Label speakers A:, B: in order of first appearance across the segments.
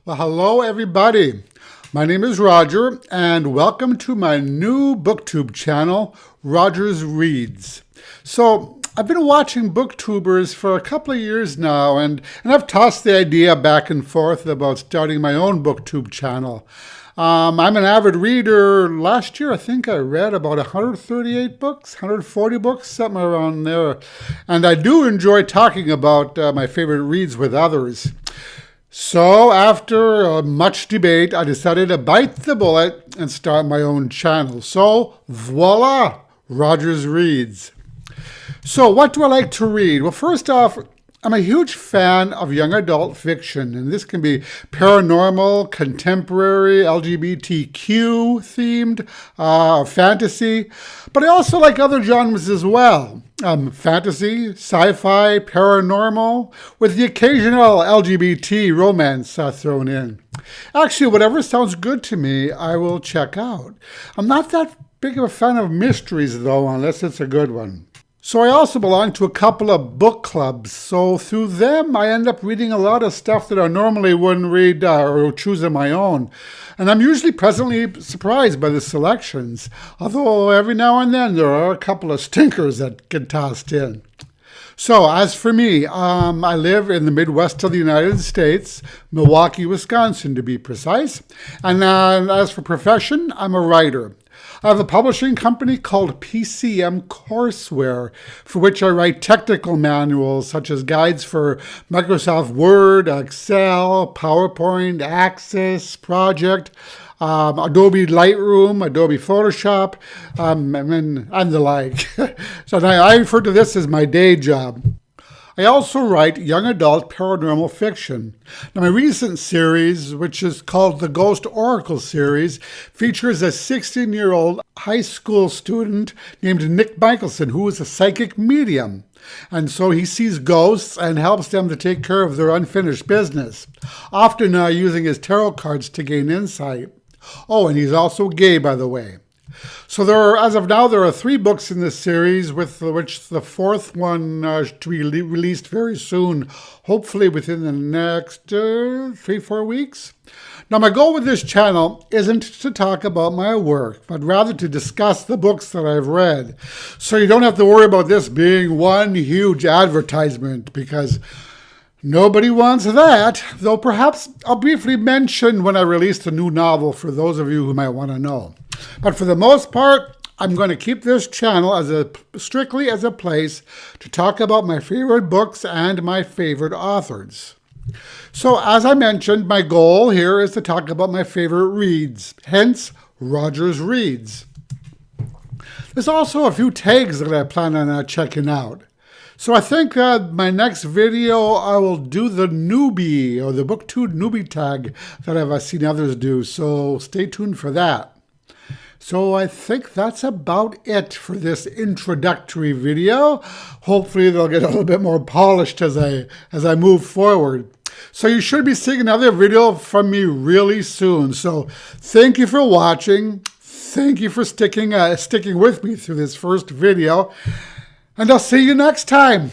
A: Well, hello everybody. My name is Roger and welcome to my new Booktube channel, Roger's Reads. So I've been watching booktubers for a couple of years now and I've tossed the idea back and forth about starting my own Booktube channel. I'm an avid reader. Last year, I think I read about 138 books, 140 books, something around there. And I do enjoy talking about my favorite reads with others. So after much debate, I decided to bite the bullet and start my own channel. So voila, Roger's Reads. So what do I like to read? Well, first off, I'm a huge fan of young adult fiction, and this can be paranormal, contemporary, LGBTQ themed, fantasy, but I also like other genres as well. Fantasy, sci-fi, paranormal, with the occasional LGBT romance thrown in. Actually, whatever sounds good to me, I will check out. I'm not that big of a fan of mysteries, though, unless it's a good one. So I also belong to a couple of book clubs, so through them I end up reading a lot of stuff that I normally wouldn't read or choose on my own. And I'm usually pleasantly surprised by the selections, although every now and then there are a couple of stinkers that get tossed in. So as for me, I live in the Midwest of the United States, Milwaukee, Wisconsin to be precise. And as for profession, I'm a writer. I have a publishing company called PCM Courseware, for which I write technical manuals such as guides for Microsoft Word, Excel, PowerPoint, Access, Project, Adobe Lightroom, Adobe Photoshop, and the like. So I refer to this as my day job. I also write young adult paranormal fiction. Now, my recent series, which is called the Ghost Oracle series, features a 16-year-old high school student named Nick Michelson, who is a psychic medium. And so he sees ghosts and helps them to take care of their unfinished business, often using his tarot cards to gain insight. Oh, and he's also gay, by the way. So as of now, there are 3 books in this series, with which the 4th one to be released very soon, hopefully within the next 3-4 weeks. Now, my goal with this channel isn't to talk about my work, but rather to discuss the books that I've read. So you don't have to worry about this being one huge advertisement, because nobody wants that, though perhaps I'll briefly mention when I release the new novel for those of you who might want to know. But for the most part, I'm going to keep this channel strictly as a place to talk about my favorite books and my favorite authors. So as I mentioned, my goal here is to talk about my favorite reads, hence Roger's Reads. There's also a few tags that I plan on checking out. So I think my next video I will do the newbie or the Booktube newbie tag that I've seen others do, so stay tuned for that. So I think that's about it for this introductory video. Hopefully they'll get a little bit more polished as I move forward. So you should be seeing another video from me really soon. So thank you for watching. Thank you for sticking with me through this first video. And I'll see you next time.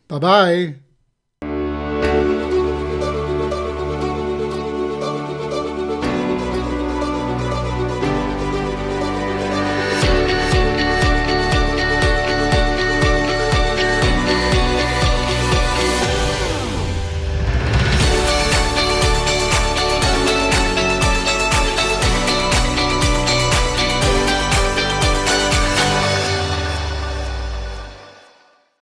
A: Bye-bye.